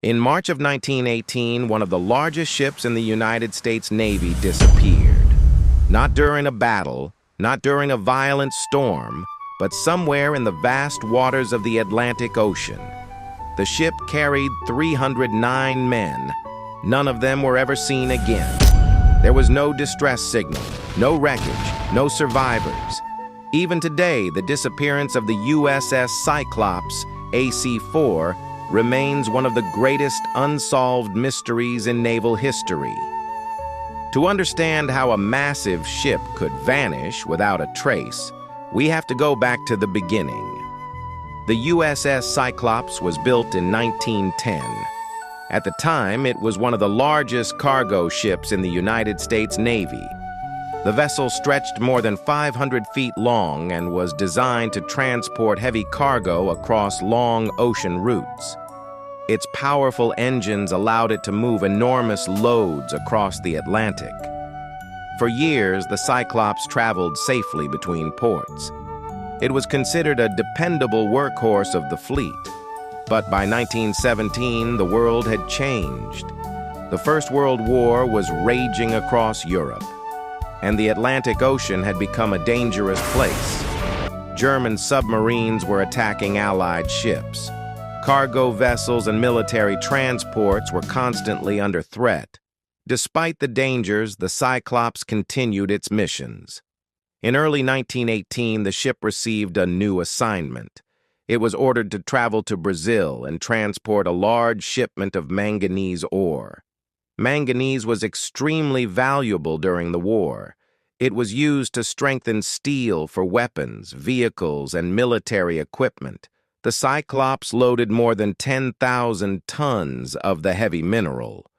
In March of 1918, one of the largest ships in the United States Navy disappeared. Not during a battle, not during a violent storm, but somewhere in the vast waters of the Atlantic Ocean. The ship carried 309 men. None of them were ever seen again. There was no distress signal, no wreckage, no survivors. Even today, the disappearance of the USS Cyclops, AC-4, remains one of the greatest unsolved mysteries in naval history. To understand how a massive ship could vanish without a trace, we have to go back to the beginning. The USS Cyclops was built in 1910. At the time, it was one of the largest cargo ships in the United States Navy. The vessel stretched more than 500 feet long and was designed to transport heavy cargo across long ocean routes. Its powerful engines allowed it to move enormous loads across the Atlantic. For years, the Cyclops traveled safely between ports. It was considered a dependable workhorse of the fleet. But by 1917, the world had changed. The First World War was raging across Europe, and the Atlantic Ocean had become a dangerous place. German submarines were attacking Allied ships. Cargo vessels and military transports were constantly under threat. Despite the dangers, the Cyclops continued its missions. In early 1918, the ship received a new assignment. It was ordered to travel to Brazil and transport a large shipment of manganese ore. Manganese was extremely valuable during the war. It was used to strengthen steel for weapons, vehicles, and military equipment. The Cyclops loaded more than 10,000 tons of the heavy mineral.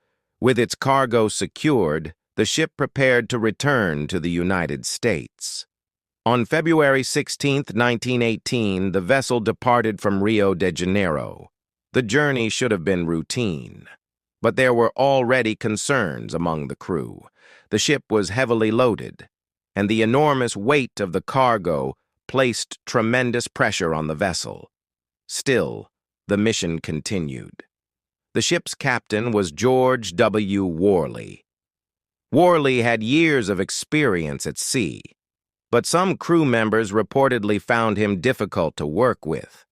With its cargo secured, the ship prepared to return to the United States. On February 16, 1918, the vessel departed from Rio de Janeiro. The journey should have been routine. But there were already concerns among the crew. The ship was heavily loaded, and the enormous weight of the cargo placed tremendous pressure on the vessel. Still, the mission continued. The ship's captain was George W. Worley. Worley had years of experience at sea, but some crew members reportedly found him difficult to work with.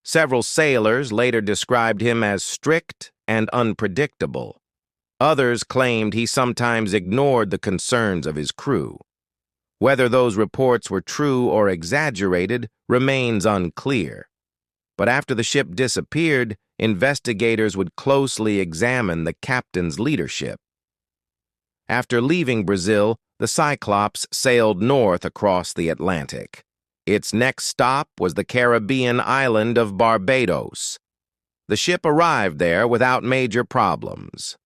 Several sailors later described him as strict and unpredictable. Others claimed he sometimes ignored the concerns of his crew. Whether those reports were true or exaggerated remains unclear. But after the ship disappeared, investigators would closely examine the captain's leadership. After leaving Brazil, the Cyclops sailed north across the Atlantic. Its next stop was the Caribbean island of Barbados. The ship arrived there without major problems.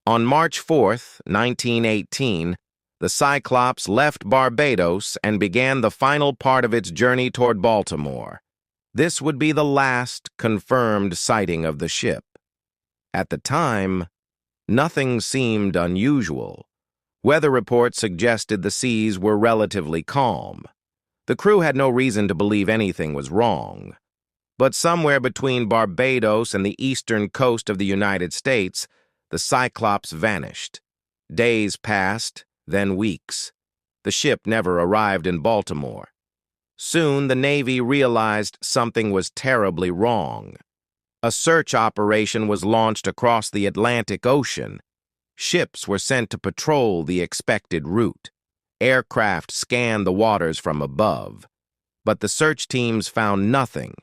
On March 4, 1918, the Cyclops left Barbados and began the final part of its journey toward Baltimore. This would be the last confirmed sighting of the ship. At the time, nothing seemed unusual. Weather reports suggested the seas were relatively calm. The crew had no reason to believe anything was wrong. But somewhere between Barbados and the eastern coast of the United States, the Cyclops vanished. Days passed, then weeks. The ship never arrived in Baltimore. Soon, the Navy realized something was terribly wrong. A search operation was launched across the Atlantic Ocean. Ships were sent to patrol the expected route. Aircraft scanned the waters from above. But the search teams found nothing.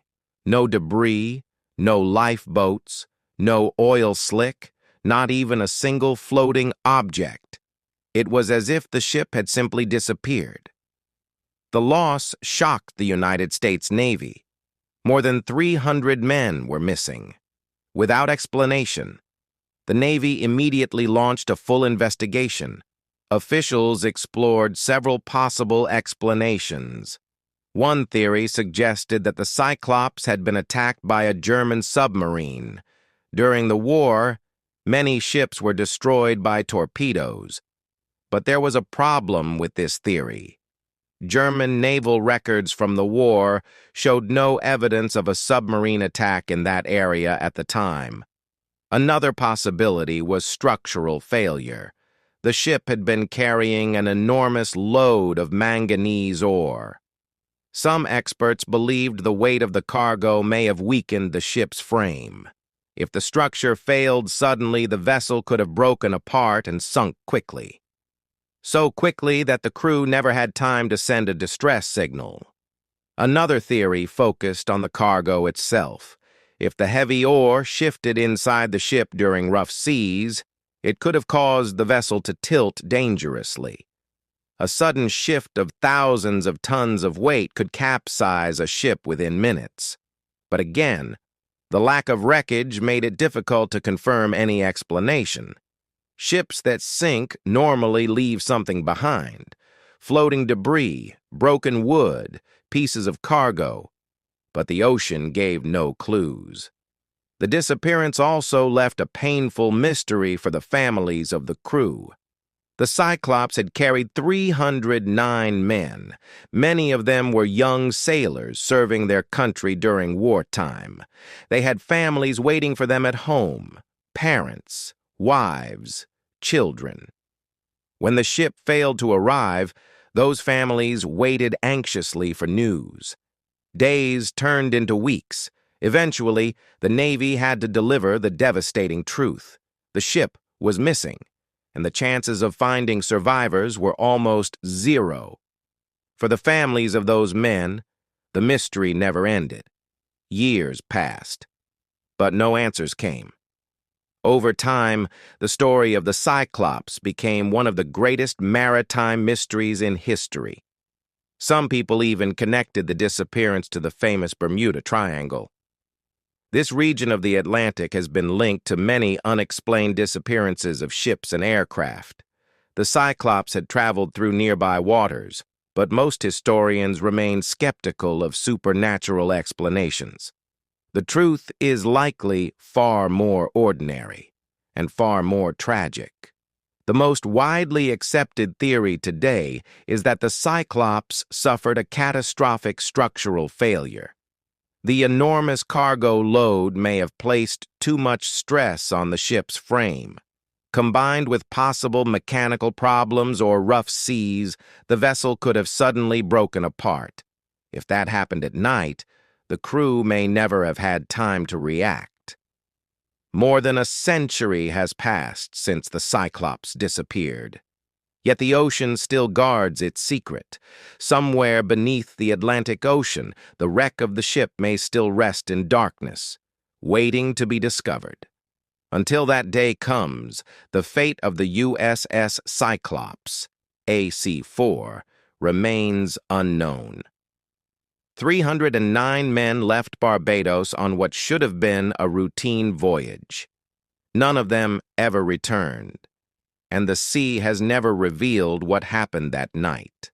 No debris, no lifeboats, no oil slick, not even a single floating object. It was as if the ship had simply disappeared. The loss shocked the United States Navy. More than 300 men were missing. Without explanation, the Navy immediately launched a full investigation. Officials explored several possible explanations. One theory suggested that the Cyclops had been attacked by a German submarine. During the war, many ships were destroyed by torpedoes. But there was a problem with this theory. German naval records from the war showed no evidence of a submarine attack in that area at the time. Another possibility was structural failure. The ship had been carrying an enormous load of manganese ore. Some experts believed the weight of the cargo may have weakened the ship's frame. If the structure failed suddenly, the vessel could have broken apart and sunk quickly. So quickly that the crew never had time to send a distress signal. Another theory focused on the cargo itself. If the heavy ore shifted inside the ship during rough seas, it could have caused the vessel to tilt dangerously. A sudden shift of thousands of tons of weight could capsize a ship within minutes. But again, the lack of wreckage made it difficult to confirm any explanation. Ships that sink normally leave something behind: floating debris, broken wood, pieces of cargo. But the ocean gave no clues. The disappearance also left a painful mystery for the families of the crew. The Cyclops had carried 309 men. Many of them were young sailors serving their country during wartime. They had families waiting for them at home: parents, wives, children. When the ship failed to arrive, those families waited anxiously for news. Days turned into weeks. Eventually, the Navy had to deliver the devastating truth. The ship was missing, and the chances of finding survivors were almost zero. For the families of those men, the mystery never ended. Years passed, but no answers came. Over time, the story of the Cyclops became one of the greatest maritime mysteries in history. Some people even connected the disappearance to the famous Bermuda Triangle. This region of the Atlantic has been linked to many unexplained disappearances of ships and aircraft. The Cyclops had traveled through nearby waters, but most historians remain skeptical of supernatural explanations. The truth is likely far more ordinary and far more tragic. The most widely accepted theory today is that the Cyclops suffered a catastrophic structural failure. The enormous cargo load may have placed too much stress on the ship's frame. Combined with possible mechanical problems or rough seas, the vessel could have suddenly broken apart. If that happened at night, the crew may never have had time to react. More than a century has passed since the Cyclops disappeared. Yet the ocean still guards its secret. Somewhere beneath the Atlantic Ocean, the wreck of the ship may still rest in darkness, waiting to be discovered. Until that day comes, the fate of the USS Cyclops, AC-4, remains unknown. 309 men left Barbados on what should have been a routine voyage. None of them ever returned, and the sea has never revealed what happened that night.